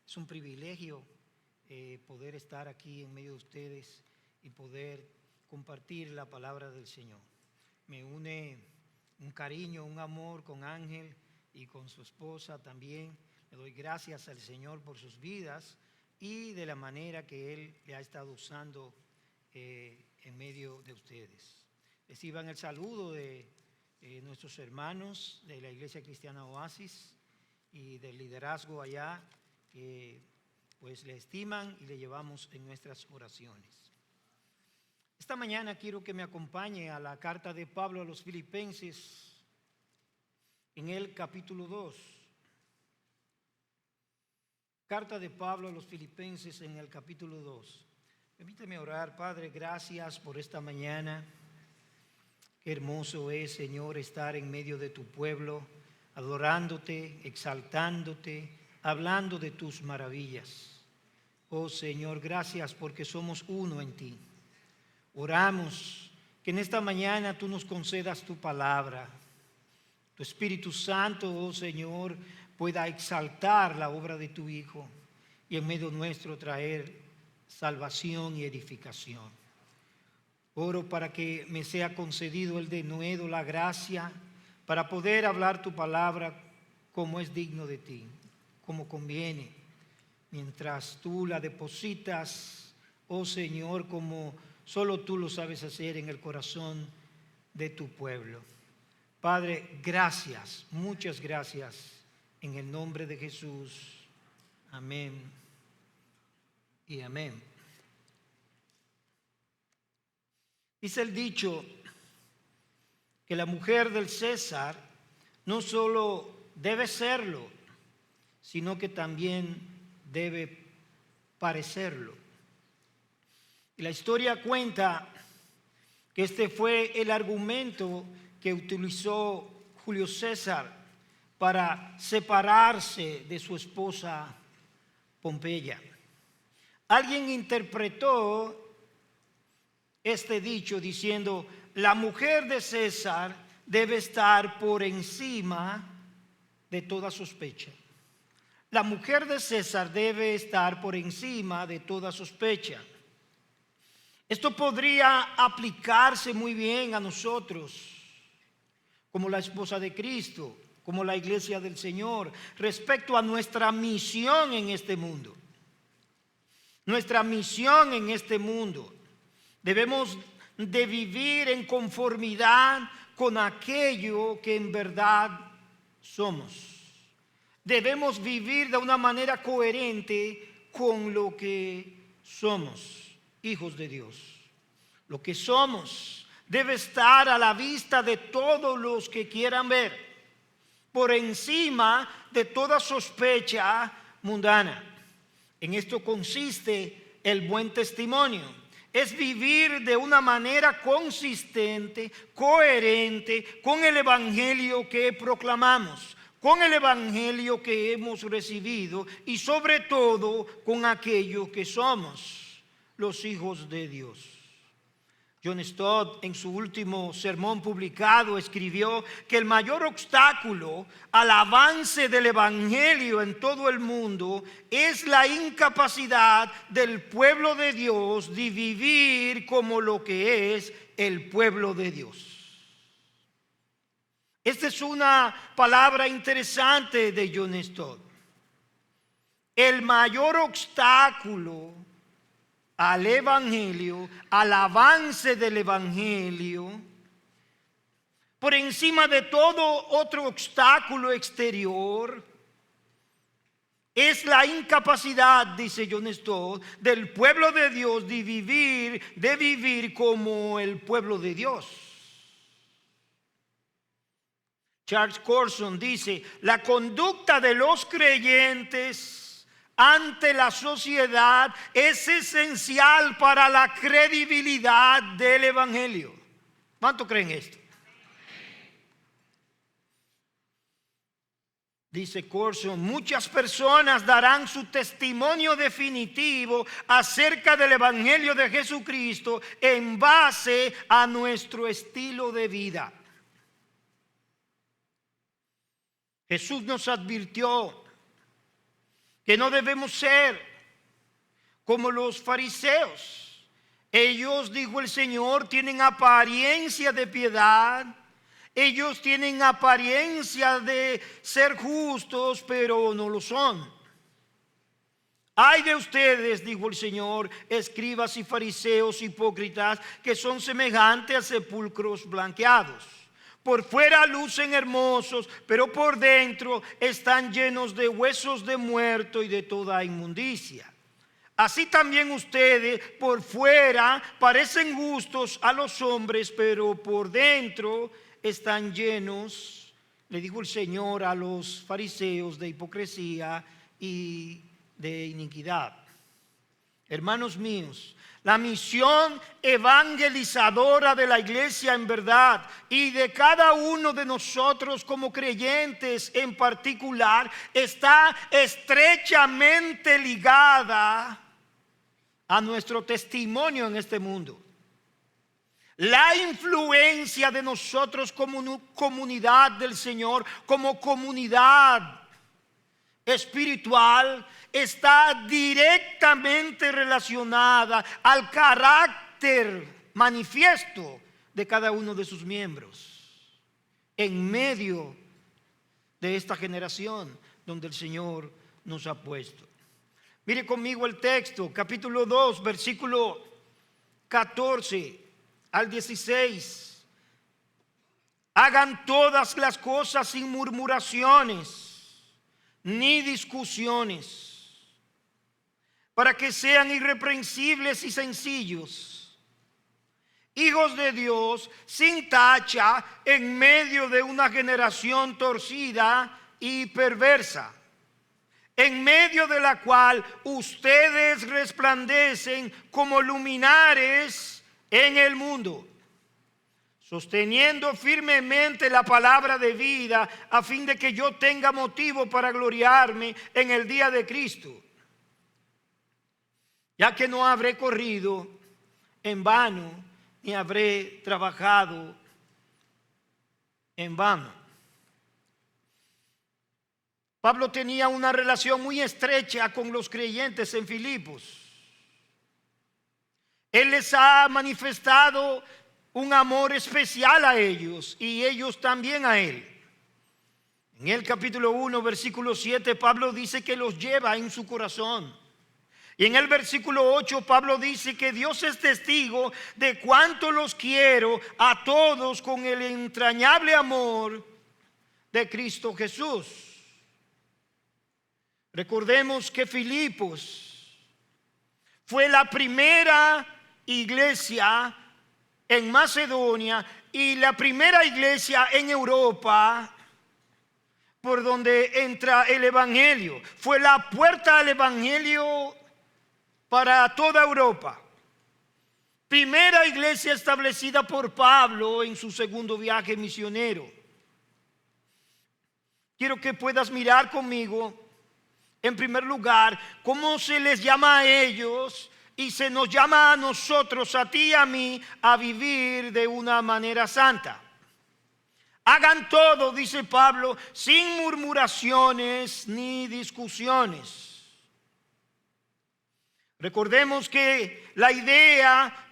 Es un privilegio poder estar aquí en medio de ustedes y poder compartir la palabra del Señor. Me une un cariño, un amor con Ángel y con su esposa también. Le doy gracias al Señor por sus vidas y de la manera que Él le ha estado usando en medio de ustedes. Reciban el saludo de nuestros hermanos de la Iglesia Cristiana Oasis y del liderazgo allá, que pues le estiman y le llevamos en nuestras oraciones. Esta mañana quiero que me acompañe a la carta de Pablo a los Filipenses en el capítulo 2. Carta de Pablo a los Filipenses en el capítulo 2. Permíteme orar. Padre, gracias por esta mañana. Qué hermoso es, Señor, estar en medio de tu pueblo, adorándote, exaltándote, hablando de tus maravillas. Oh Señor, gracias porque somos uno en ti. Oramos que en esta mañana tú nos concedas tu palabra. Tu Espíritu Santo, oh Señor, pueda exaltar la obra de tu Hijo y en medio nuestro traer salvación y edificación. Oro para que me sea concedido el denuedo, la gracia, para poder hablar tu palabra como es digno de ti, como conviene, mientras tú la depositas, oh Señor, como solo tú lo sabes hacer en el corazón de tu pueblo. Padre, gracias, muchas gracias, en el nombre de Jesús. Amén y amén. Dice el dicho que la mujer del César no solo debe serlo, sino que también debe parecerlo. Y la historia cuenta que este fue el argumento que utilizó Julio César para separarse de su esposa Pompeya. Alguien interpretó este dicho diciendo: la mujer de César debe estar por encima de toda sospecha. La mujer de César debe estar por encima de toda sospecha. Esto podría aplicarse muy bien a nosotros, como la esposa de Cristo, como la iglesia del Señor, respecto a nuestra misión en este mundo. Nuestra misión en este mundo. Debemos de vivir en conformidad con aquello que en verdad somos. Debemos vivir de una manera coherente con lo que somos, hijos de Dios. Lo que somos debe estar a la vista de todos los que quieran ver, por encima de toda sospecha mundana. En esto consiste el buen testimonio. Es vivir de una manera consistente, coherente con el evangelio que proclamamos, con el evangelio que hemos recibido y sobre todo con aquello que somos, los hijos de Dios. John Stott, en su último sermón publicado, escribió que el mayor obstáculo al avance del evangelio en todo el mundo es la incapacidad del pueblo de Dios de vivir como lo que es el pueblo de Dios. Esta es una palabra interesante de John Stott. El mayor obstáculo al evangelio, al avance del evangelio, por encima de todo otro obstáculo exterior, es la incapacidad, dice John Stott, del pueblo de Dios de vivir como el pueblo de Dios. Charles Colson dice: la conducta de los creyentes ante la sociedad es esencial para la credibilidad del evangelio. ¿Cuánto creen esto? Dice Corson: muchas personas darán su testimonio definitivo acerca del evangelio de Jesucristo en base a nuestro estilo de vida. Jesús nos advirtió que no debemos ser como los fariseos. Ellos, dijo el Señor, tienen apariencia de piedad. Ellos tienen apariencia de ser justos, pero no lo son. Ay de ustedes, dijo el Señor, escribas y fariseos hipócritas, que son semejantes a sepulcros blanqueados. Por fuera lucen hermosos, pero por dentro están llenos de huesos de muerto y de toda inmundicia. Así también ustedes por fuera parecen justos a los hombres, pero por dentro están llenos, le dijo el Señor a los fariseos, de hipocresía y de iniquidad. Hermanos míos, la misión evangelizadora de la iglesia en verdad y de cada uno de nosotros como creyentes en particular está estrechamente ligada a nuestro testimonio en este mundo. La influencia de nosotros como comunidad del Señor, como comunidad espiritual, está directamente relacionada al carácter manifiesto de cada uno de sus miembros en medio de esta generación donde el Señor nos ha puesto. Mire conmigo el texto, capítulo 2, versículo 14 al 16. Hagan todas las cosas sin murmuraciones ni discusiones, para que sean irreprensibles y sencillos, hijos de Dios sin tacha en medio de una generación torcida y perversa, en medio de la cual ustedes resplandecen como luminares en el mundo, sosteniendo firmemente la palabra de vida, a fin de que yo tenga motivo para gloriarme en el día de Cristo, ya que no habré corrido en vano, ni habré trabajado en vano. Pablo tenía una relación muy estrecha con los creyentes en Filipos. Él les ha manifestado un amor especial a ellos y ellos también a él. En el capítulo 1, versículo 7, Pablo dice que los lleva en su corazón. Y en el versículo 8, Pablo dice que Dios es testigo de cuánto los quiero a todos con el entrañable amor de Cristo Jesús. Recordemos que Filipos fue la primera iglesia en Macedonia y la primera iglesia en Europa por donde entra el evangelio. Fue la puerta al evangelio para toda Europa. Primera iglesia establecida por Pablo en su segundo viaje misionero. Quiero que puedas mirar conmigo, en primer lugar, cómo se les llama a ellos y se nos llama a nosotros, a ti y a mí, a vivir de una manera santa. Hagan todo, dice Pablo, sin murmuraciones ni discusiones. Recordemos que la idea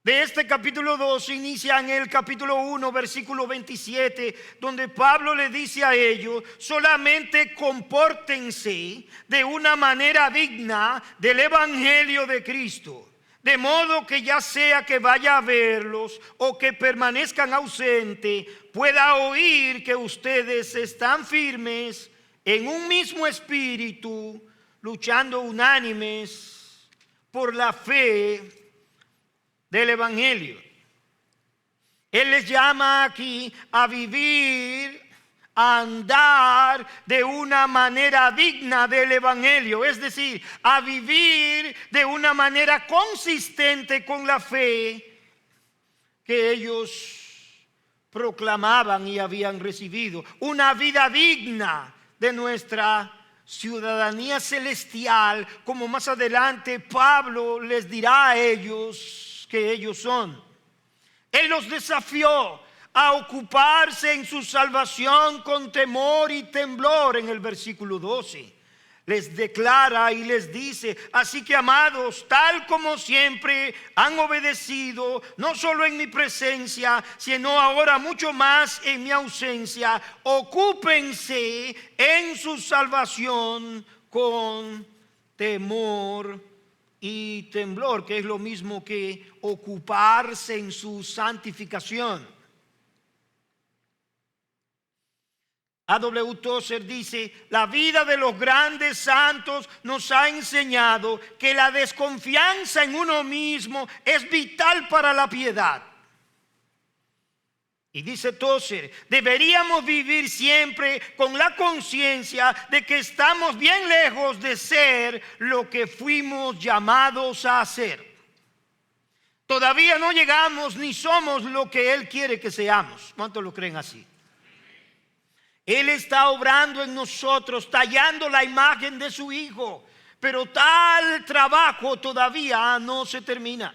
de este capítulo 2 inicia en el capítulo 1, versículo 27, donde Pablo le dice a ellos: solamente compórtense de una manera digna del evangelio de Cristo, de modo que ya sea que vaya a verlos o que permanezcan ausentes, pueda oír que ustedes están firmes en un mismo espíritu, luchando unánimes por la fe del evangelio. Él les llama aquí a vivir, a andar de una manera digna del evangelio, es decir, a vivir de una manera consistente con la fe que ellos proclamaban y habían recibido, una vida digna de nuestra ciudadanía celestial, como más adelante Pablo les dirá a ellos que ellos son. Él los desafió a ocuparse en su salvación con temor y temblor en el versículo 12. Les declara y les dice: así que, amados, tal como siempre han obedecido, no solo en mi presencia, sino ahora mucho más en mi ausencia, ocúpense en su salvación con temor y temblor, que es lo mismo que ocuparse en su santificación. A.W. Tozer dice: la vida de los grandes santos nos ha enseñado que la desconfianza en uno mismo es vital para la piedad. Y dice Tozer: deberíamos vivir siempre con la conciencia de que estamos bien lejos de ser lo que fuimos llamados a ser. Todavía no llegamos ni somos lo que Él quiere que seamos. ¿Cuántos lo creen así? Él está obrando en nosotros, tallando la imagen de su Hijo, pero tal trabajo todavía no se termina.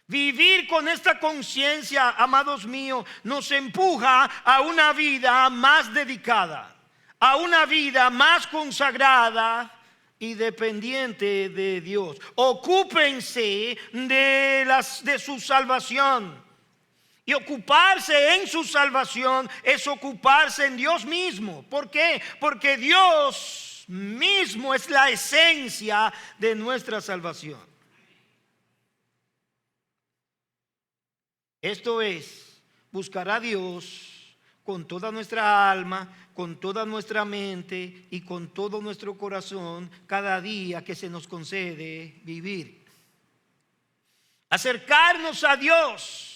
Vivir con esta conciencia, amados míos, nos empuja a una vida más dedicada, a una vida más consagrada y dependiente de Dios. Ocúpense de su salvación. Y ocuparse en su salvación es ocuparse en Dios mismo. ¿Por qué? Porque Dios mismo es la esencia de nuestra salvación. Esto es, buscar a Dios con toda nuestra alma, con toda nuestra mente y con todo nuestro corazón cada día que se nos concede vivir. Acercarnos a Dios.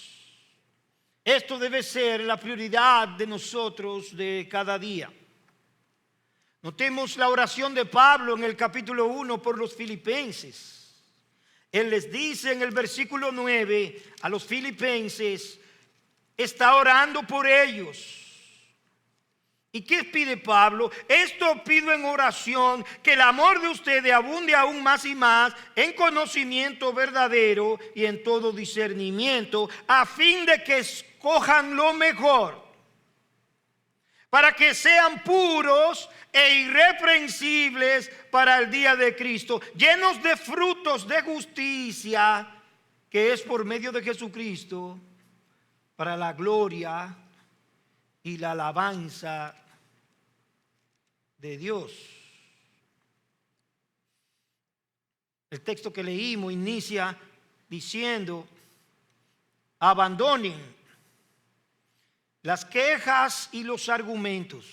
Esto debe ser la prioridad de nosotros de cada día. Notemos la oración de Pablo en el capítulo 1 por los filipenses. Él les dice en el versículo 9 a los filipenses, está orando por ellos. ¿Y qué pide Pablo? Esto pido en oración, que el amor de ustedes abunde aún más y más en conocimiento verdadero y en todo discernimiento, a fin de que escojan lo mejor, para que sean puros e irreprensibles para el día de Cristo, llenos de frutos de justicia, que es por medio de Jesucristo, para la gloria y la alabanza de Dios. El texto que leímos inicia diciendo: abandonen las quejas y los argumentos.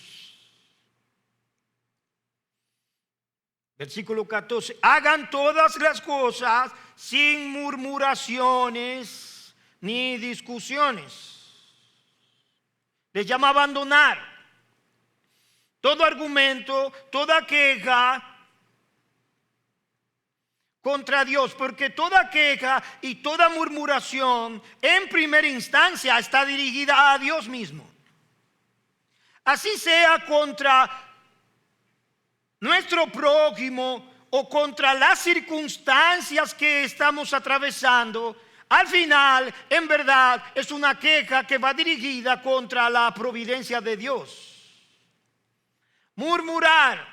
Versículo 14: hagan todas las cosas sin murmuraciones ni discusiones. Les llama abandonar todo argumento, toda queja contra Dios, porque toda queja y toda murmuración en primera instancia está dirigida a Dios mismo. Así sea contra nuestro prójimo o contra las circunstancias que estamos atravesando, al final, en verdad, es una queja que va dirigida contra la providencia de Dios. Murmurar,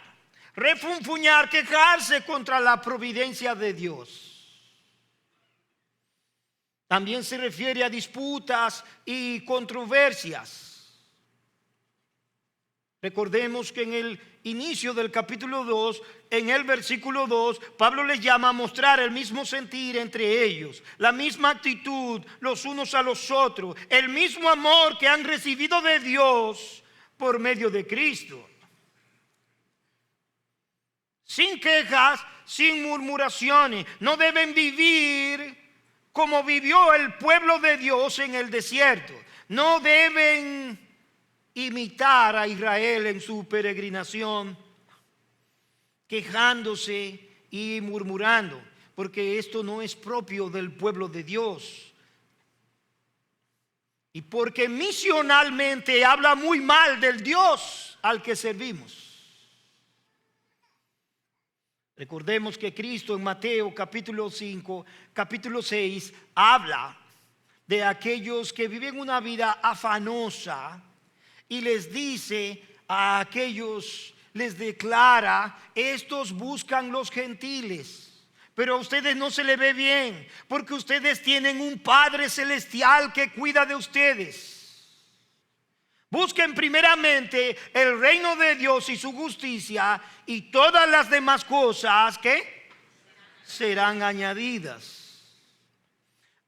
refunfuñar, quejarse contra la providencia de Dios. También se refiere a disputas y controversias. Recordemos que en el inicio del capítulo 2, en el versículo 2, Pablo les llama a mostrar el mismo sentir entre ellos, la misma actitud los unos a los otros, el mismo amor que han recibido de Dios por medio de Cristo. Sin quejas, sin murmuraciones. No deben vivir como vivió el pueblo de Dios en el desierto. No deben imitar a Israel en su peregrinación, quejándose y murmurando, porque esto no es propio del pueblo de Dios. Y porque misionalmente habla muy mal del Dios al que servimos. Recordemos que Cristo en Mateo capítulo 5, capítulo 6, habla de aquellos que viven una vida afanosa y les dice a aquellos les declara: estos buscan los gentiles, pero a ustedes no se les ve bien, porque ustedes tienen un Padre celestial que cuida de ustedes. Busquen primeramente el reino de Dios y su justicia, y todas las demás cosas que serán añadidas.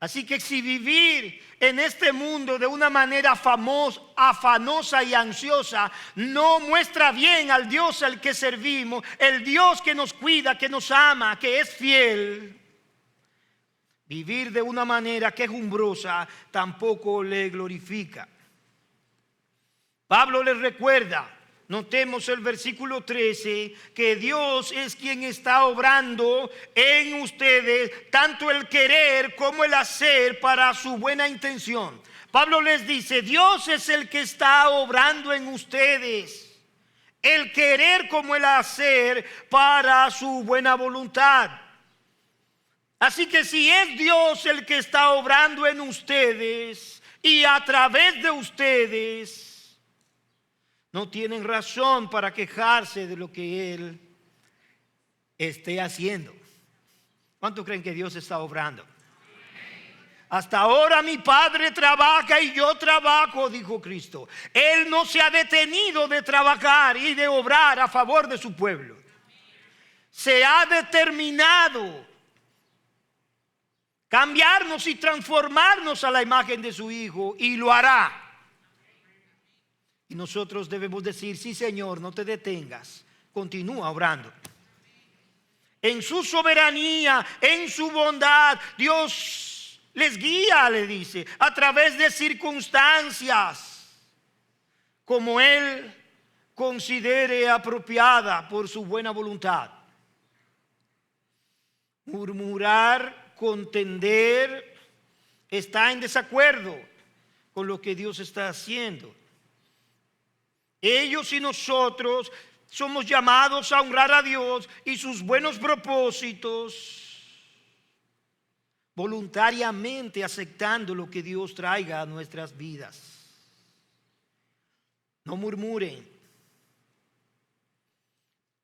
Así que si vivir en este mundo de una manera afanosa y ansiosa no muestra bien al Dios al que servimos, el Dios que nos cuida, que nos ama, que es fiel, vivir de una manera quejumbrosa tampoco le glorifica. Pablo les recuerda, notemos el versículo 13, que Dios es quien está obrando en ustedes tanto el querer como el hacer para su buena intención. Pablo les dice: Dios es el que está obrando en ustedes el querer como el hacer para su buena voluntad. Así que si es Dios el que está obrando en ustedes y a través de ustedes, no tienen razón para quejarse de lo que Él esté haciendo. ¿Cuánto creen que Dios está obrando? Hasta ahora mi Padre trabaja y yo trabajo, dijo Cristo. Él no se ha detenido de trabajar y de obrar a favor de su pueblo. Se ha determinado cambiarnos y transformarnos a la imagen de su Hijo, y lo hará. Y nosotros debemos decir: sí, Señor, no te detengas, continúa obrando. En su soberanía, en su bondad, Dios les guía, le dice, a través de circunstancias como Él considere apropiada por su buena voluntad. Murmurar, contender, está en desacuerdo con lo que Dios está haciendo. Ellos y nosotros somos llamados a honrar a Dios y sus buenos propósitos, voluntariamente aceptando lo que Dios traiga a nuestras vidas. No murmuren.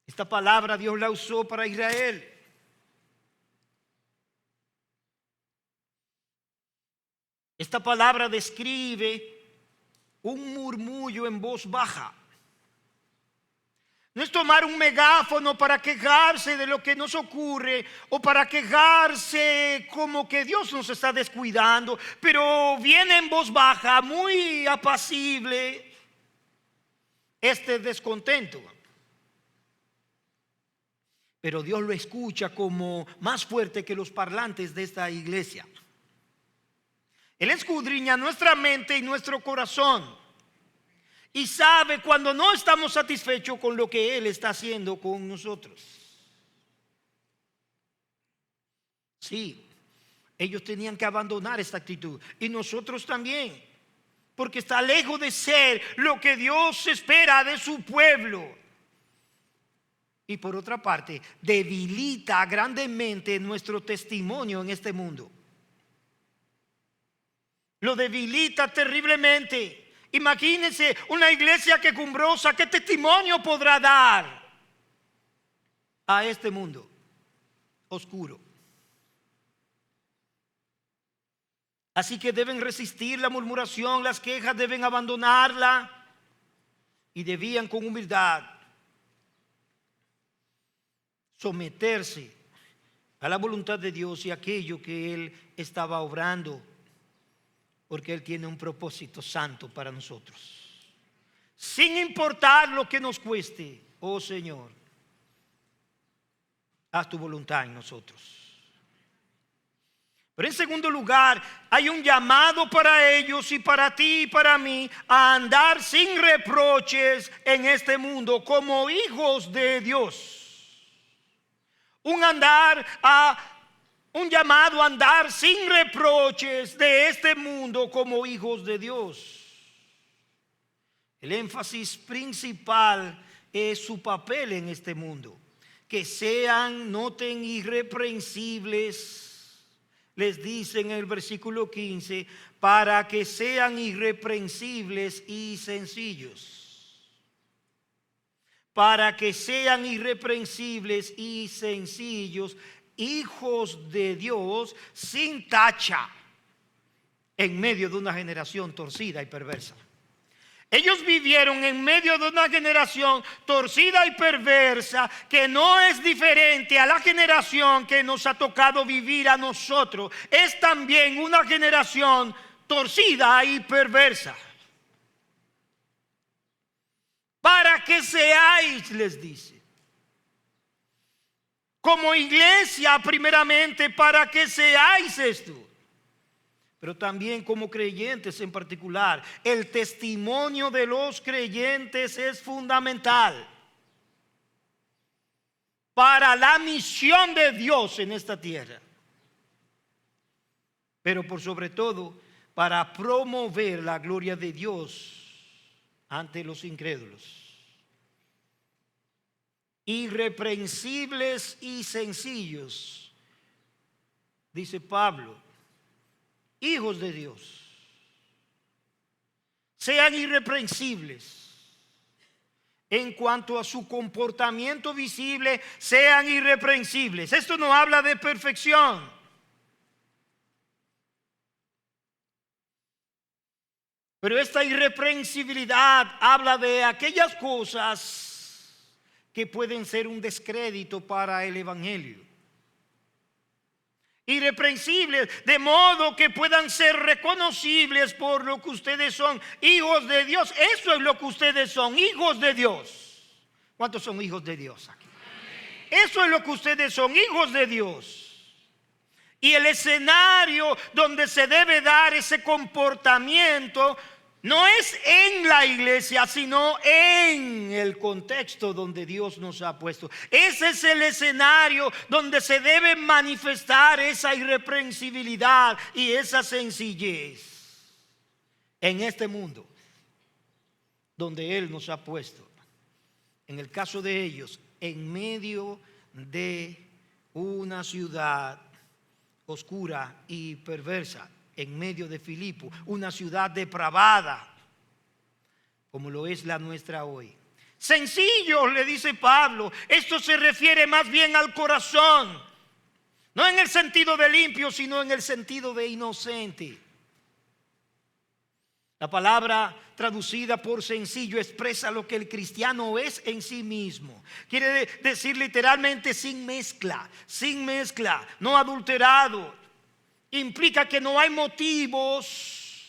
Esta palabra Dios la usó para Israel. Esta palabra describe un murmullo en voz baja. No es tomar un megáfono para quejarse de lo que nos ocurre, o para quejarse como que Dios nos está descuidando, pero viene en voz baja, muy apacible, este descontento. Pero Dios lo escucha como más fuerte que los parlantes de esta iglesia. Él escudriña nuestra mente y nuestro corazón y sabe cuando no estamos satisfechos con lo que Él está haciendo con nosotros. Sí, ellos tenían que abandonar esta actitud, y nosotros también, porque está lejos de ser lo que Dios espera de su pueblo. Y por otra parte, debilita grandemente nuestro testimonio en este mundo. Lo debilita terriblemente. Imagínense una iglesia quejumbrosa, ¿qué testimonio podrá dar a este mundo oscuro? Así que deben resistir la murmuración, las quejas deben abandonarla, y debían con humildad someterse a la voluntad de Dios y aquello que Él estaba obrando, porque Él tiene un propósito santo para nosotros. Sin importar lo que nos cueste, oh Señor, haz tu voluntad en nosotros. Pero en segundo lugar, hay un llamado para ellos y para ti y para mí a andar sin reproches en este mundo como hijos de Dios. Un llamado a andar sin reproches de este mundo como hijos de Dios. El énfasis principal es su papel en este mundo. Que sean, noten, irreprensibles. Les dice en el versículo 15, para que sean irreprensibles y sencillos. para que sean irreprensibles y sencillos, hijos de Dios sin tacha, en medio de una generación torcida y perversa. Ellos vivieron en medio de una generación torcida y perversa que no es diferente a la generación que nos ha tocado vivir a nosotros. Es también una generación torcida y perversa. Para que seáis, les dice, como iglesia primeramente, para que seáis esto. Pero también como creyentes en particular, el testimonio de los creyentes es fundamental para la misión de Dios en esta tierra. Pero por sobre todo, para promover la gloria de Dios ante los incrédulos. Irreprensibles y sencillos, dice Pablo. Hijos de Dios, sean irreprensibles en cuanto a su comportamiento visible, sean irreprensibles. Esto no habla de perfección. Pero esta irreprensibilidad habla de aquellas cosas que pueden ser un descrédito para el evangelio. Irreprensibles, de modo que puedan ser reconocibles por lo que ustedes son, hijos de Dios. Eso es lo que ustedes son, hijos de Dios. ¿Cuántos son hijos de Dios aquí? Eso es lo que ustedes son, hijos de Dios. Y el escenario donde se debe dar ese comportamiento no es en la iglesia, sino en el contexto donde Dios nos ha puesto. Ese es el escenario donde se debe manifestar esa irreprensibilidad y esa sencillez en este mundo donde Él nos ha puesto. En el caso de ellos, en medio de una ciudad oscura y perversa, en medio de Filipo, una ciudad depravada, como lo es la nuestra hoy. Sencillo, le dice Pablo, esto se refiere más bien al corazón, no en el sentido de limpio, sino en el sentido de inocente. La palabra traducida por sencillo expresa lo que el cristiano es en sí mismo. Quiere decir literalmente sin mezcla, no adulterado. Implica que no hay motivos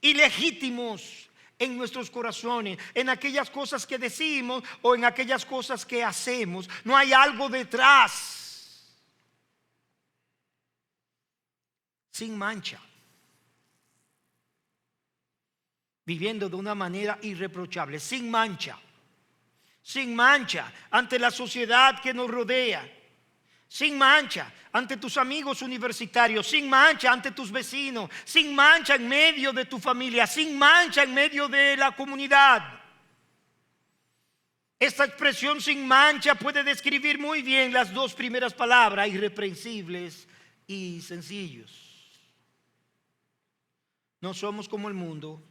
ilegítimos en nuestros corazones, en aquellas cosas que decimos o en aquellas cosas que hacemos. No hay algo detrás. Sin mancha. Viviendo de una manera irreprochable, sin mancha ante la sociedad que nos rodea. Sin mancha ante tus amigos universitarios, sin mancha ante tus vecinos, sin mancha en medio de tu familia, sin mancha en medio de la comunidad. Esta expresión sin mancha puede describir muy bien las dos primeras palabras, irreprensibles y sencillos. No somos como el mundo,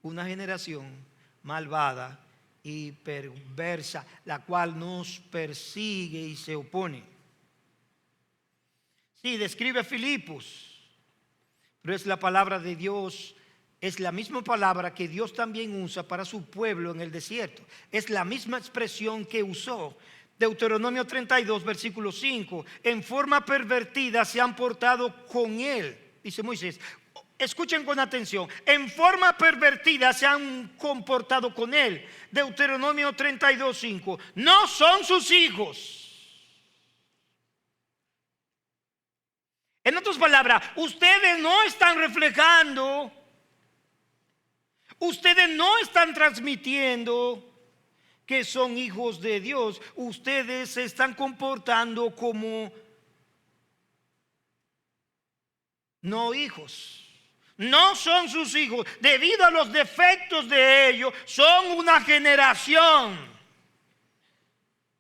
una generación malvada y perversa, la cual nos persigue y se opone. Sí, describe a Filipos, pero es la palabra de Dios, es la misma palabra que Dios también usa para su pueblo en el desierto. Es la misma expresión que usó. Deuteronomio 32, versículo 5. En forma pervertida se han portado con él, dice Moisés. Escuchen con atención. En forma pervertida se han comportado con él. Deuteronomio 32, 5. No son sus hijos. En otras palabras, ustedes no están reflejando, ustedes no están transmitiendo que son hijos de Dios. Ustedes se están comportando como no hijos. No son sus hijos. Debido a los defectos de ellos, son una generación.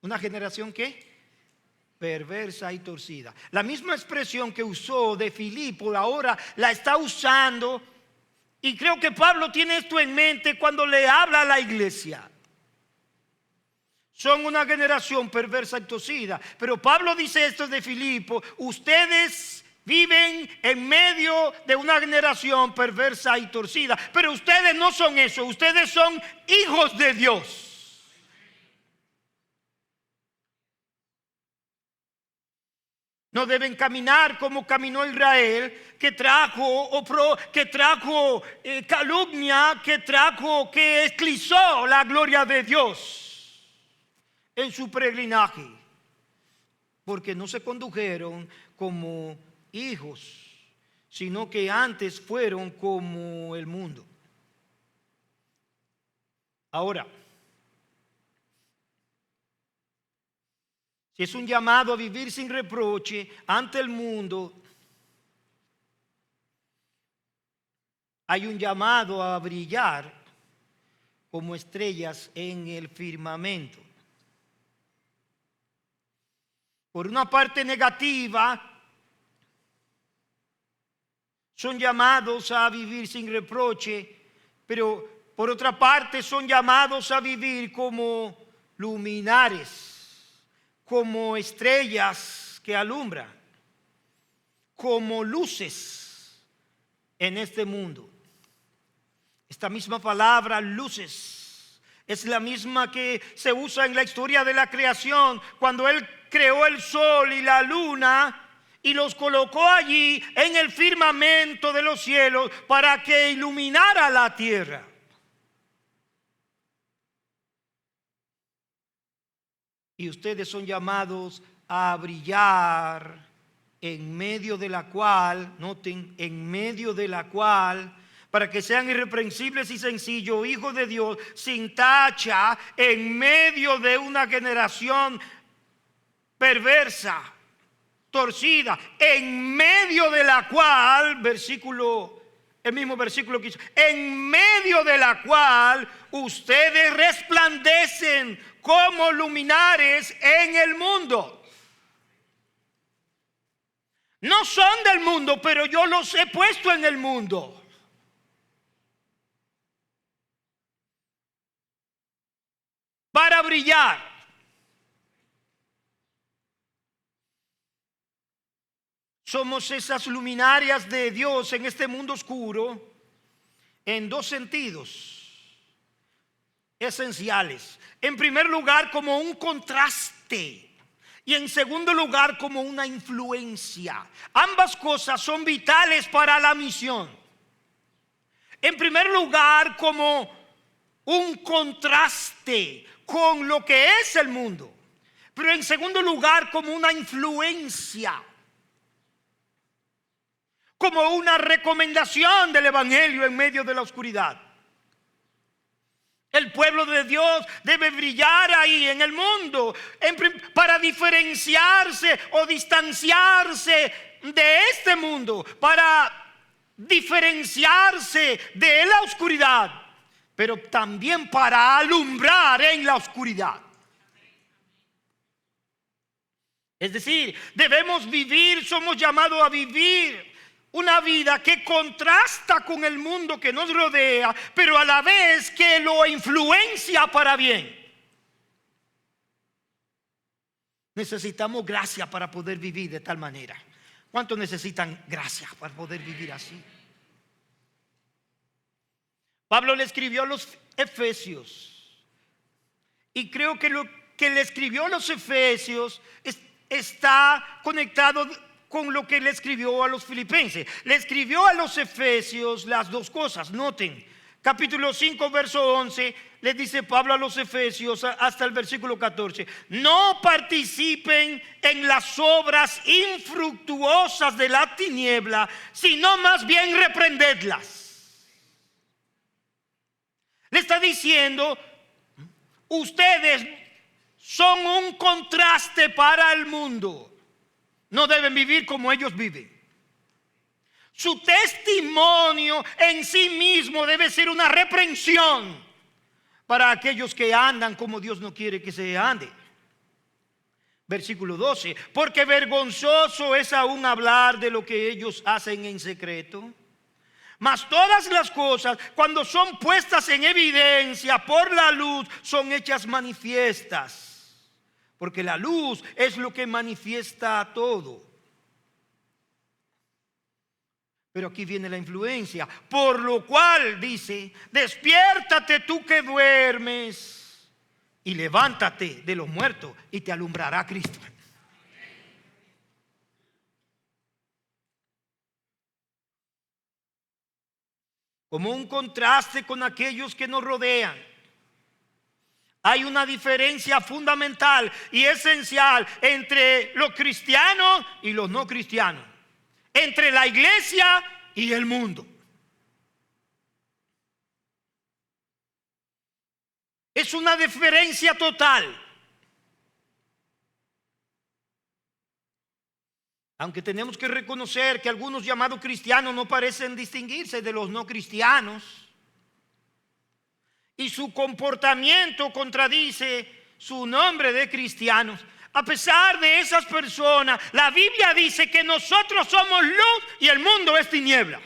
¿Una generación qué? Perversa y torcida. La misma expresión que usó de Filipo ahora la está usando, y creo que Pablo tiene esto en mente cuando le habla a la iglesia. son una generación perversa y torcida. Pero Pablo dice esto de Filipo: ustedes viven en medio de una generación perversa y torcida, pero ustedes no son eso, ustedes son hijos de Dios. No deben caminar como caminó Israel, que trajo calumnia, que esclizó la gloria de Dios en su peregrinaje, porque no se condujeron como hijos, sino que antes fueron como el mundo. Ahora, si es un llamado a vivir sin reproche ante el mundo, hay un llamado a brillar como estrellas en el firmamento. Por una parte negativa, son llamados a vivir sin reproche, pero por otra parte son llamados a vivir como luminares, como estrellas que alumbran, como luces en este mundo. Esta misma palabra, luces, es la misma que se usa en la historia de la creación, cuando Él creó el sol y la luna y los colocó allí en el firmamento de los cielos para que iluminara la tierra. Y ustedes son llamados a brillar en medio de la cual, noten, en medio de la cual, para que sean irreprensibles y sencillos, hijos de Dios, sin tacha, en medio de una generación perversa, torcida, en medio de la cual, el mismo versículo que hizo, en medio de la cual ustedes resplandecen como luminares en el mundo. No son del mundo, pero yo los he puesto en el mundo. Para brillar. Somos esas luminarias de Dios en este mundo oscuro en dos sentidos esenciales. En primer lugar, como un contraste, y en segundo lugar, como una influencia. Ambas cosas son vitales para la misión. En primer lugar, como un contraste con lo que es el mundo, pero en segundo lugar, como una influencia, como una recomendación del evangelio en medio de la oscuridad. El pueblo de Dios debe brillar ahí en el mundo para diferenciarse o distanciarse de este mundo, para diferenciarse de la oscuridad, pero también para alumbrar en la oscuridad. Es decir, somos llamados a vivir una vida que contrasta con el mundo que nos rodea, pero a la vez que lo influencia para bien. Necesitamos gracia para poder vivir de tal manera. ¿Cuántos necesitan gracia para poder vivir así? Pablo le escribió a los Efesios, y creo que lo que le escribió a los Efesios está conectado con lo que le escribió a los Filipenses. Le escribió a los Efesios las dos cosas. Noten, capítulo 5, verso 11, le dice Pablo a los Efesios hasta el versículo 14: no participen en las obras infructuosas de la tiniebla, sino más bien reprendedlas. Le está diciendo, ustedes son un contraste para el mundo. No deben vivir como ellos viven. Su testimonio en sí mismo debe ser una reprensión para aquellos que andan como Dios no quiere que se ande. Versículo 12: porque vergonzoso es aún hablar de lo que ellos hacen en secreto. Mas todas las cosas, cuando son puestas en evidencia por la luz, son hechas manifiestas. porque la luz es lo que manifiesta todo. Pero aquí viene la influencia, por lo cual dice: despiértate tú que duermes y levántate de los muertos y te alumbrará Cristo. Como un contraste con aquellos que nos rodean, hay una diferencia fundamental y esencial entre los cristianos y los no cristianos, entre la iglesia y el mundo. Es una diferencia total. Aunque tenemos que reconocer que algunos llamados cristianos no parecen distinguirse de los no cristianos, y su comportamiento contradice su nombre de cristianos. A pesar de esas personas, la Biblia dice que nosotros somos luz y el mundo es tiniebla.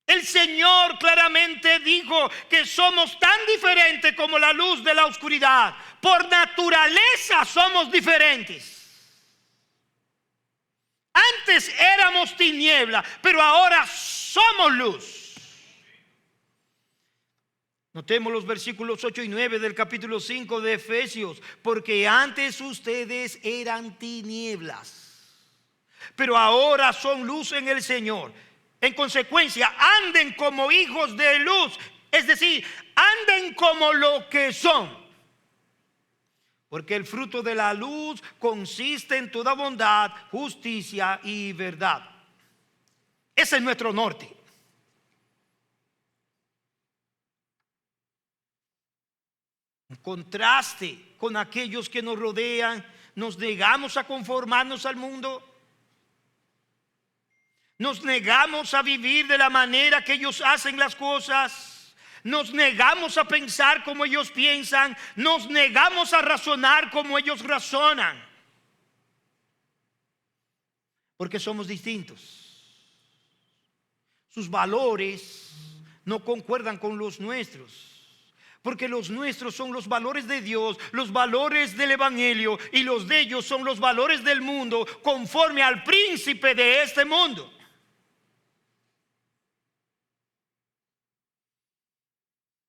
El Señor claramente dijo que somos tan diferentes como la luz de la oscuridad. Por naturaleza somos diferentes. Antes éramos tiniebla, pero ahora somos luz. Notemos los versículos 8 y 9 del capítulo 5 de Efesios. Porque antes ustedes eran tinieblas, pero ahora son luz en el Señor. En consecuencia, anden como hijos de luz, es decir, anden como lo que son. Porque el fruto de la luz consiste en toda bondad, justicia y verdad. Ese es nuestro norte. En contraste con aquellos que nos rodean, nos negamos a conformarnos al mundo. Nos negamos a vivir de la manera que ellos hacen las cosas. Nos negamos a pensar como ellos piensan. Nos negamos a razonar como ellos razonan. Porque somos distintos. Sus valores no concuerdan con los nuestros. Porque los nuestros son los valores de Dios, los valores del Evangelio, y los de ellos son los valores del mundo, conforme al príncipe de este mundo.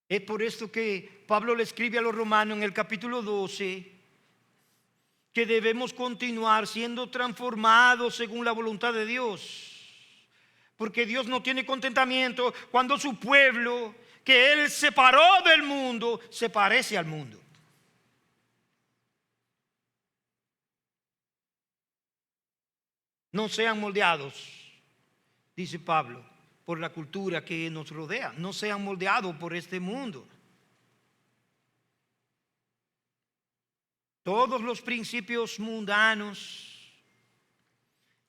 Es por esto que Pablo le escribe a los romanos en el capítulo 12 que debemos continuar siendo transformados según la voluntad de Dios. Porque Dios no tiene contentamiento cuando su pueblo, que Él separó del mundo, se parece al mundo. No sean moldeados, dice Pablo, por la cultura que nos rodea. No sean moldeados por este mundo. Todos los principios mundanos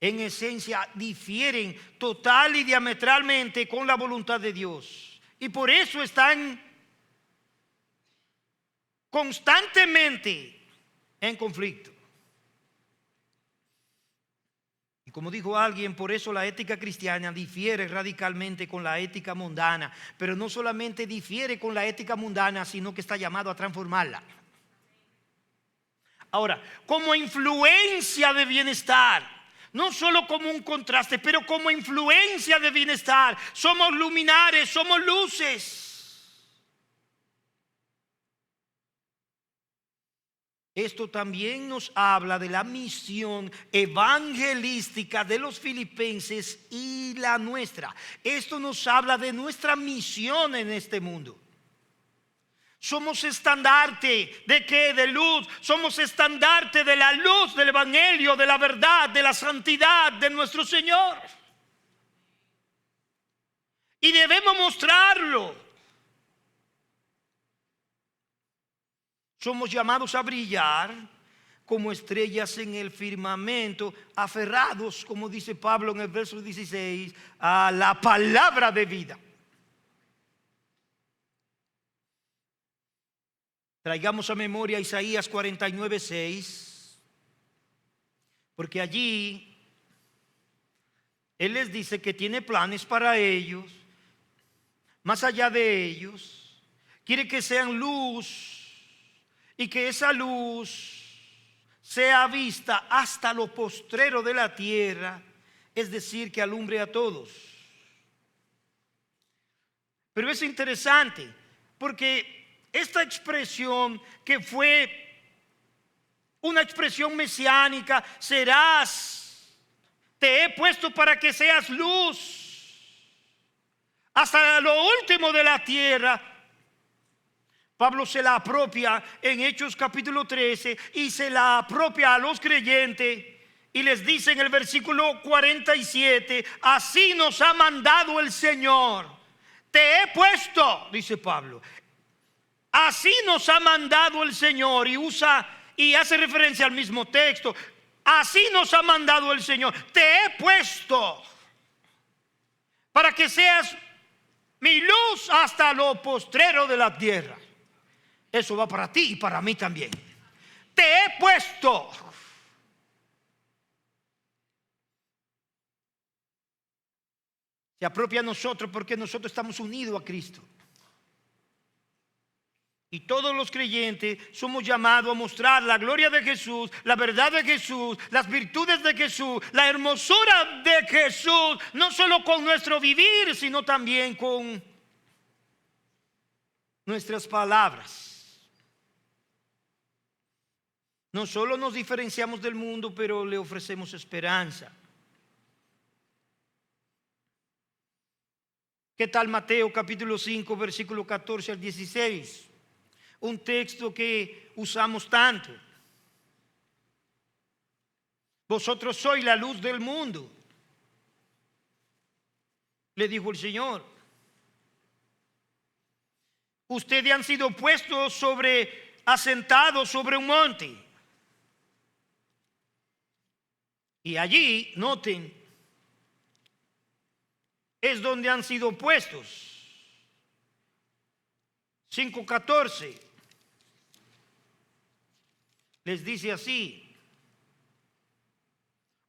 en esencia difieren total y diametralmente con la voluntad de Dios. Y por eso están constantemente en conflicto. Y como dijo alguien, por eso la ética cristiana difiere radicalmente con la ética mundana. Pero no solamente difiere con la ética mundana, sino que está llamado a transformarla. Ahora, como influencia de bienestar, no solo como un contraste, pero como influencia de bienestar, somos luminares, somos luces. Esto también nos habla de la misión evangelística de los filipenses y la nuestra. Esto nos habla de nuestra misión en este mundo. Somos estandarte de qué? De luz. Somos estandarte de la luz del evangelio, de la verdad, de la santidad de nuestro Señor. Y debemos mostrarlo. Somos llamados a brillar como estrellas en el firmamento, aferrados, como dice Pablo en el verso 16, a la palabra de vida. Traigamos a memoria Isaías 49:6, porque allí Él les dice que tiene planes para ellos, más allá de ellos. Quiere que sean luz y que esa luz sea vista hasta lo postrero de la tierra, es decir, que alumbre a todos. Pero es interesante porque esta expresión, que fue una expresión mesiánica, te he puesto para que seas luz hasta lo último de la tierra. Pablo se la apropia en Hechos capítulo 13 y se la apropia a los creyentes y les dice en el versículo 47: así nos ha mandado el Señor. Te he puesto, dice Pablo, así nos ha mandado el Señor, y hace referencia al mismo texto. Así nos ha mandado el Señor. Te he puesto para que seas mi luz hasta lo postrero de la tierra. Eso va para ti y para mí también. Te he puesto. Se apropia a nosotros porque nosotros estamos unidos a Cristo. Y todos los creyentes somos llamados a mostrar la gloria de Jesús, la verdad de Jesús, las virtudes de Jesús, la hermosura de Jesús, no solo con nuestro vivir, sino también con nuestras palabras. No solo nos diferenciamos del mundo, pero le ofrecemos esperanza. ¿Qué tal Mateo capítulo 5, versículo 14 al 16? Un texto que usamos tanto. Vosotros sois la luz del mundo, le dijo el Señor. Ustedes han sido puestos asentados sobre un monte. Y allí, noten, es donde han sido puestos. 5:14 les dice así: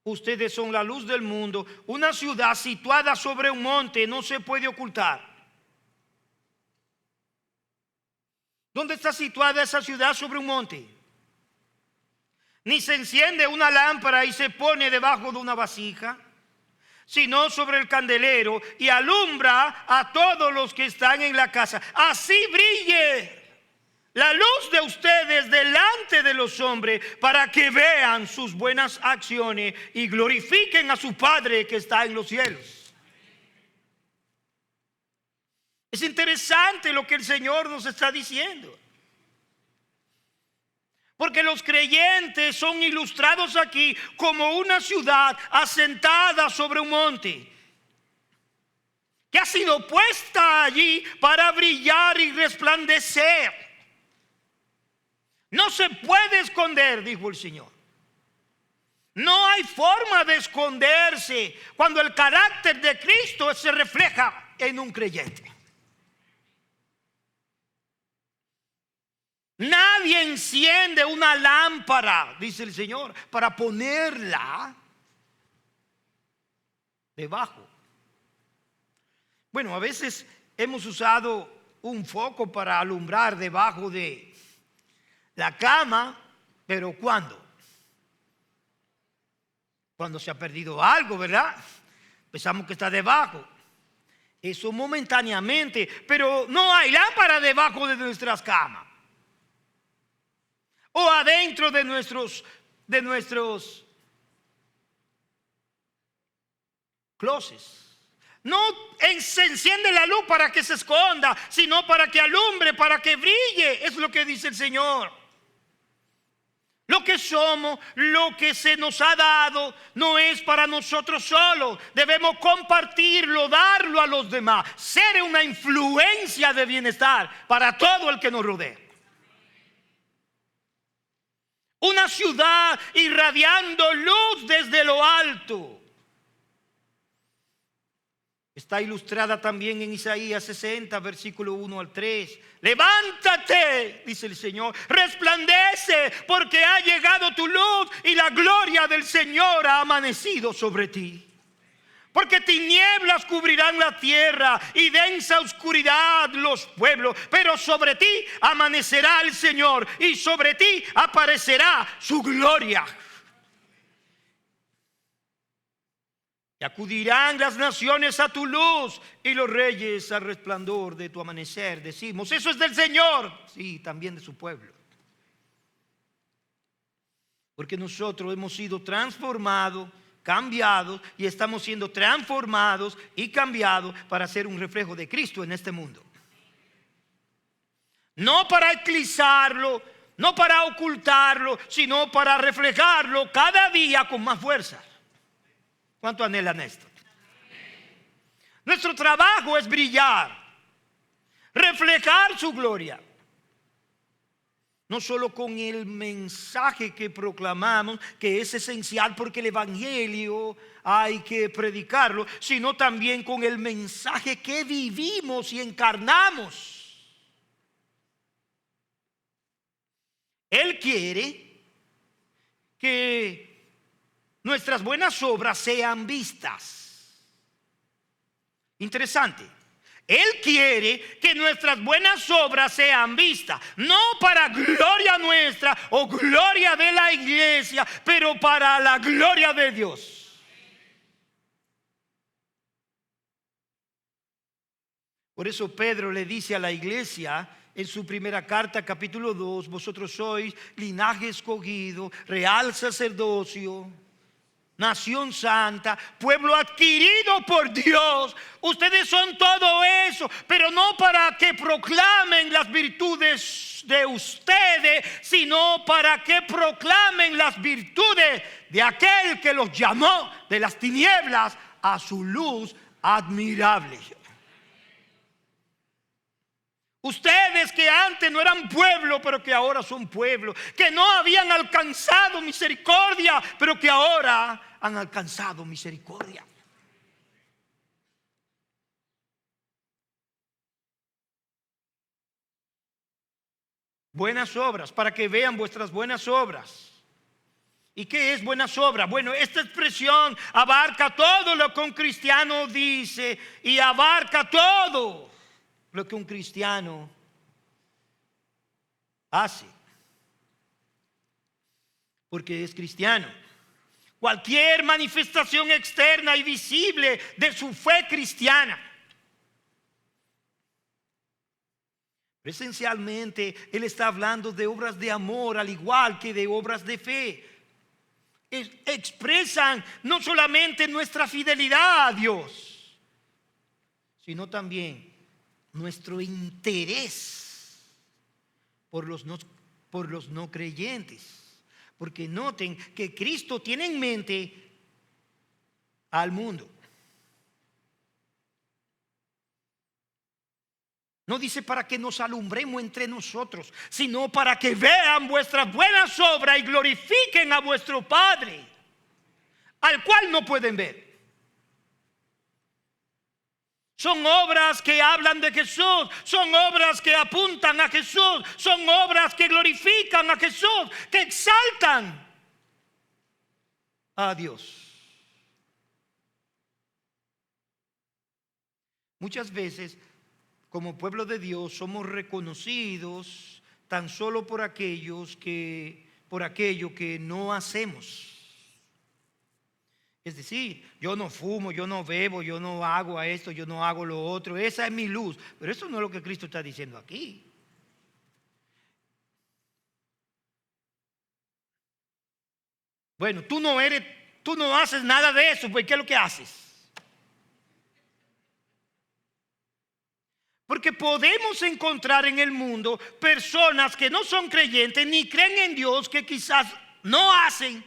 ustedes son la luz del mundo. Una ciudad situada sobre un monte no se puede ocultar. ¿Dónde está situada esa ciudad sobre un monte? Ni se enciende una lámpara y se pone debajo de una vasija, sino sobre el candelero, y alumbra a todos los que están en la casa. Así brille la luz de ustedes delante de los hombres, para que vean sus buenas acciones y glorifiquen a su Padre que está en los cielos. Es interesante lo que el Señor nos está diciendo, porque los creyentes son ilustrados aquí como una ciudad asentada sobre un monte, que ha sido puesta allí para brillar y resplandecer. No se puede esconder, dijo el Señor. No hay forma de esconderse cuando el carácter de Cristo se refleja en un creyente. Nadie enciende una lámpara, dice el Señor, para ponerla debajo. Bueno, a veces hemos usado un foco para alumbrar debajo de la cama, pero ¿cuándo? Cuando se ha perdido algo, ¿verdad? Pensamos que está debajo. Eso momentáneamente, pero no hay lámpara debajo de nuestras camas o adentro de nuestros closets. No se enciende la luz para que se esconda, sino para que alumbre, para que brille. Es lo que dice el Señor. Lo que somos, lo que se nos ha dado, no es para nosotros solos. Debemos compartirlo, darlo a los demás, ser una influencia de bienestar para todo el que nos rodea. Una ciudad irradiando luz desde lo alto. Está ilustrada también en Isaías 60, versículo 1 al 3. Levántate, dice el Señor, resplandece, porque ha llegado tu luz y la gloria del Señor ha amanecido sobre ti. Porque tinieblas cubrirán la tierra y densa oscuridad los pueblos, pero sobre ti amanecerá el Señor y sobre ti aparecerá su gloria. Y acudirán las naciones a tu luz y los reyes al resplandor de tu amanecer. Decimos, eso es del Señor, sí, también de su pueblo. Porque nosotros hemos sido transformados, cambiados, y estamos siendo transformados y cambiados para ser un reflejo de Cristo en este mundo. No para eclipsarlo, no para ocultarlo, sino para reflejarlo cada día con más fuerza. ¿Cuánto anhelan esto? Nuestro trabajo es brillar, reflejar su gloria. No solo con el mensaje que proclamamos, que es esencial porque el evangelio hay que predicarlo, sino también con el mensaje que vivimos y encarnamos. Él quiere que nuestras buenas obras sean vistas. Interesante. Él quiere que nuestras buenas obras sean vistas, no para gloria nuestra o gloria de la iglesia, pero para la gloria de Dios. Por eso Pedro le dice a la iglesia en su primera carta, capítulo 2, vosotros sois linaje escogido, real sacerdocio, nación santa, pueblo adquirido por Dios. Ustedes son todo eso, pero no para que proclamen las virtudes de ustedes, sino para que proclamen las virtudes de aquel que los llamó de las tinieblas a su luz admirable. Ustedes que antes no eran pueblo, pero que ahora son pueblo, que no habían alcanzado misericordia, pero que ahora han alcanzado misericordia. Buenas obras, para que vean vuestras buenas obras. ¿Y qué es buenas obras? Bueno, esta expresión abarca todo lo que un cristiano dice y abarca todo lo que un cristiano hace, porque es cristiano. Cualquier manifestación externa y visible de su fe cristiana. Esencialmente, él está hablando de obras de amor, al igual que de obras de fe. Expresan no solamente nuestra fidelidad a Dios, sino también nuestro interés por los no creyentes. Porque noten que Cristo tiene en mente al mundo. No dice para que nos alumbremos entre nosotros, sino para que vean vuestras buenas obras y glorifiquen a vuestro Padre, al cual no pueden ver. Son obras que hablan de Jesús, son obras que apuntan a Jesús, son obras que glorifican a Jesús, que exaltan a Dios. Muchas veces, como pueblo de Dios, somos reconocidos tan solo por aquello que no hacemos. Es decir, yo no fumo, yo no bebo, yo no hago a esto, yo no hago lo otro. Esa es mi luz. Pero eso no es lo que Cristo está diciendo aquí. Bueno, tú no haces nada de eso, pues ¿qué es lo que haces? Porque podemos encontrar en el mundo personas que no son creyentes ni creen en Dios, que quizás no hacen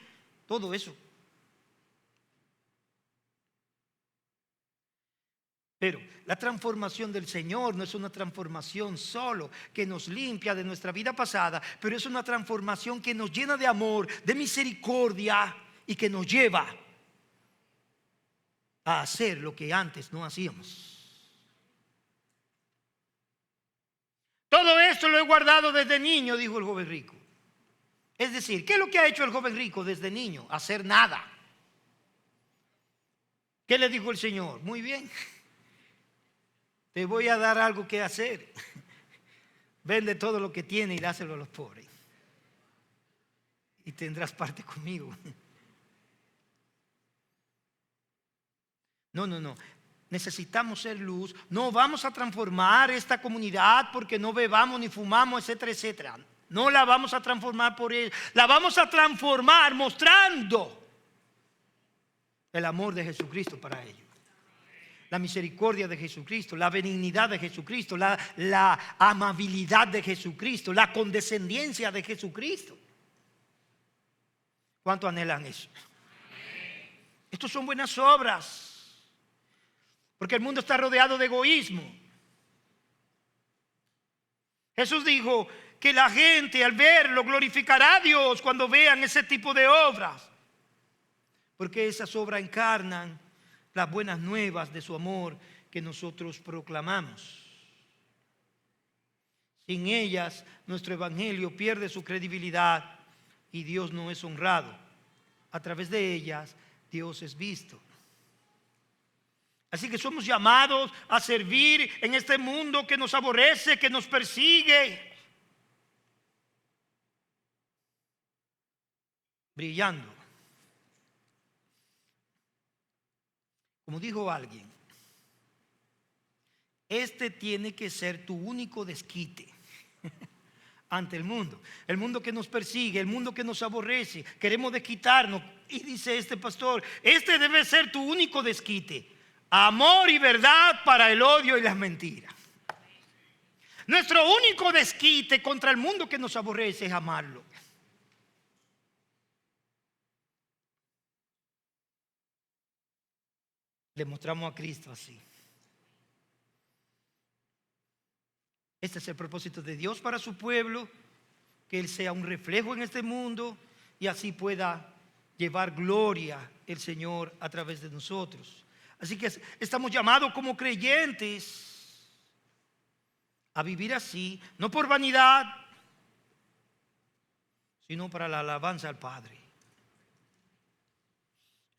todo eso. Pero la transformación del Señor no es una transformación solo que nos limpia de nuestra vida pasada, pero es una transformación que nos llena de amor, de misericordia y que nos lleva a hacer lo que antes no hacíamos. Todo esto lo he guardado desde niño, dijo el joven rico. Es decir, ¿qué es lo que ha hecho el joven rico desde niño? Hacer nada. ¿Qué le dijo el Señor? Muy bien, te voy a dar algo que hacer. Vende todo lo que tiene y dáselo a los pobres. Y tendrás parte conmigo. No, no, no. Necesitamos ser luz. No vamos a transformar esta comunidad porque no bebamos ni fumamos, etcétera, etcétera. No la vamos a transformar por él. La vamos a transformar mostrando el amor de Jesucristo para ellos. La misericordia de Jesucristo, la benignidad de Jesucristo, la amabilidad de Jesucristo, la condescendencia de Jesucristo. ¿Cuánto anhelan eso? Estos son buenas obras. Porque el mundo está rodeado de egoísmo. Jesús dijo que la gente al verlo glorificará a Dios cuando vean ese tipo de obras. Porque esas obras encarnan las buenas nuevas de su amor que nosotros proclamamos. Sin ellas, nuestro evangelio pierde su credibilidad y Dios no es honrado. A través de ellas, Dios es visto. Así que somos llamados a servir en este mundo que nos aborrece, que nos persigue, brillando. Como dijo alguien, este tiene que ser tu único desquite ante el mundo que nos persigue, el mundo que nos aborrece, queremos desquitarnos. Y dice este pastor, este debe ser tu único desquite. Amor y verdad para el odio y las mentiras. Nuestro único desquite contra el mundo que nos aborrece es amarlo. Le mostramos a Cristo así. Este es el propósito de Dios para su pueblo, que Él sea un reflejo en este mundo y así pueda llevar gloria el Señor a través de nosotros. Así que estamos llamados como creyentes a vivir así, no por vanidad, sino para la alabanza al Padre.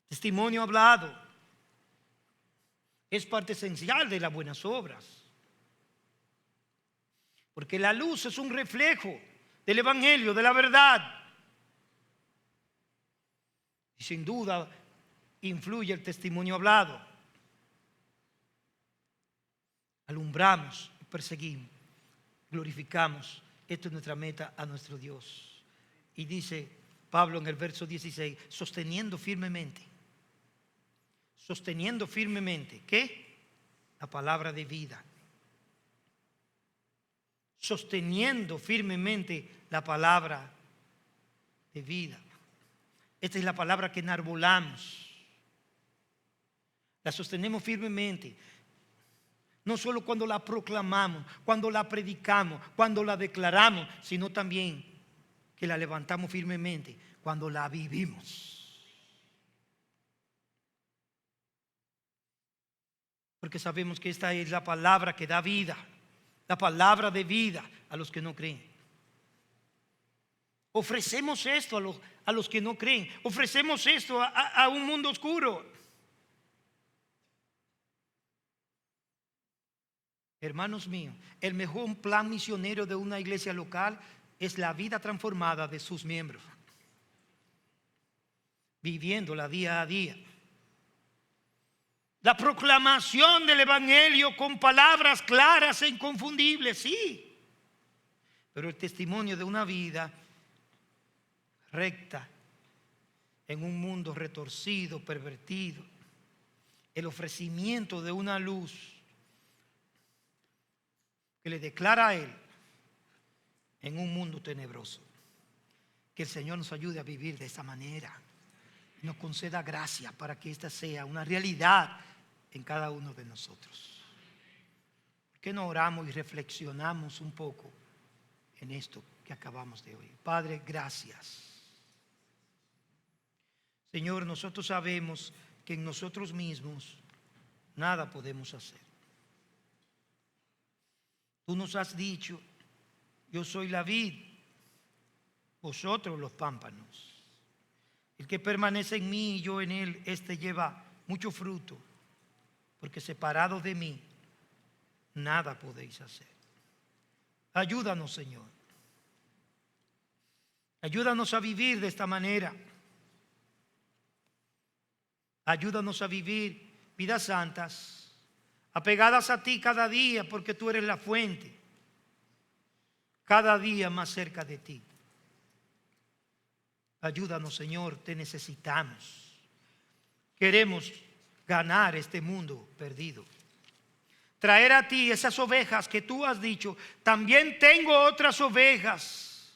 Testimonio hablado es parte esencial de las buenas obras. Porque la luz es un reflejo del evangelio, de la verdad. Y sin duda influye el testimonio hablado. Alumbramos, perseguimos, glorificamos. Esto es nuestra meta a nuestro Dios. Y dice Pablo en el verso 16, sosteniendo firmemente. Sosteniendo firmemente, ¿qué? La palabra de vida. Sosteniendo firmemente la palabra de vida. Esta es la palabra que enarbolamos. La sostenemos firmemente. No solo cuando la proclamamos, cuando la predicamos, cuando la declaramos, sino también que la levantamos firmemente cuando la vivimos. Porque sabemos que esta es la palabra que da vida, la palabra de vida a los que no creen. Ofrecemos esto a los que no creen. Ofrecemos esto a un mundo oscuro. Hermanos míos, el mejor plan misionero de una iglesia local es la vida transformada de sus miembros, viviéndola día a día. La proclamación del evangelio con palabras claras e inconfundibles, sí, pero el testimonio de una vida recta en un mundo retorcido, pervertido, el ofrecimiento de una luz que le declara a Él en un mundo tenebroso. Que el Señor nos ayude a vivir de esa manera. Nos conceda gracia para que esta sea una realidad en cada uno de nosotros. ¿Por qué no oramos y reflexionamos un poco en esto que acabamos de oír? Padre, gracias. Señor, nosotros sabemos que en nosotros mismos nada podemos hacer. Tú nos has dicho, yo soy la vid, vosotros los pámpanos. El que permanece en mí y yo en él, este lleva mucho fruto, porque separados de mí, nada podéis hacer. Ayúdanos, Señor. Ayúdanos a vivir de esta manera. Ayúdanos a vivir vidas santas, apegadas a ti cada día, porque tú eres la fuente. Cada día más cerca de ti. Ayúdanos, Señor, te necesitamos. Queremos ganar este mundo perdido. Traer a ti esas ovejas que tú has dicho, también tengo otras ovejas,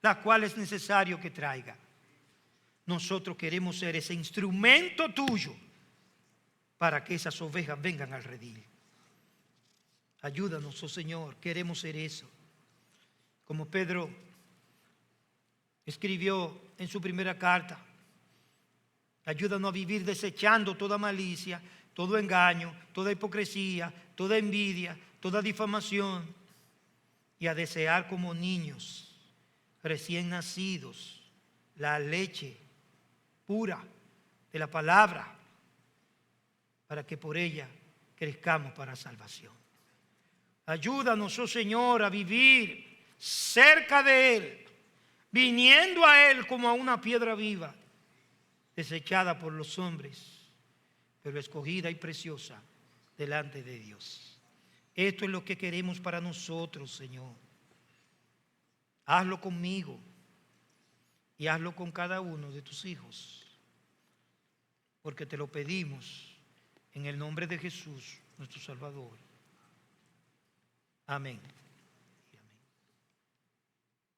las cuales es necesario que traiga. Nosotros queremos ser ese instrumento tuyo para que esas ovejas vengan al redil. Ayúdanos, oh Señor, queremos ser eso. Como Pedro escribió en su primera carta, ayúdanos a vivir desechando toda malicia, todo engaño, toda hipocresía, toda envidia, toda difamación, y a desear como niños recién nacidos la leche pura de la palabra, para que por ella crezcamos para salvación. Ayúdanos, oh Señor, a vivir cerca de Él, viniendo a Él como a una piedra viva, desechada por los hombres, pero escogida y preciosa delante de Dios. Esto es lo que queremos para nosotros, Señor. Hazlo conmigo y hazlo con cada uno de tus hijos, porque te lo pedimos en el nombre de Jesús, nuestro Salvador. Amén.